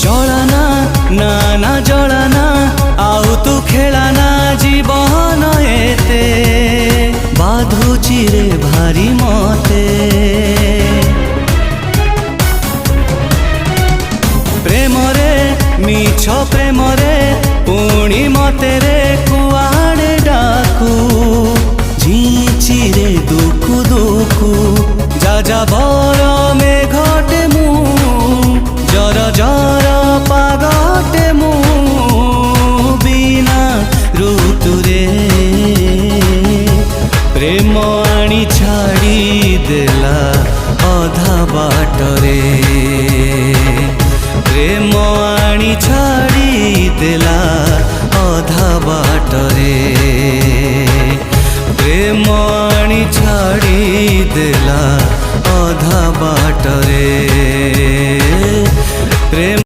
जलाना ना ना जलाना आउ तू खेलाना जीवन एते बाधुची रे भारी मते प्रेम रे मिछ प्रेम रे पुणी मते रे कुआड़े डाकू झीची रे दुखु दुखु जा जा बर में घटे मु जर जर पागटे मु बिना ऋतु रे प्रेम आनी छाड़ी देला अधा बाटरे प्रेम आनी छाड़ी देला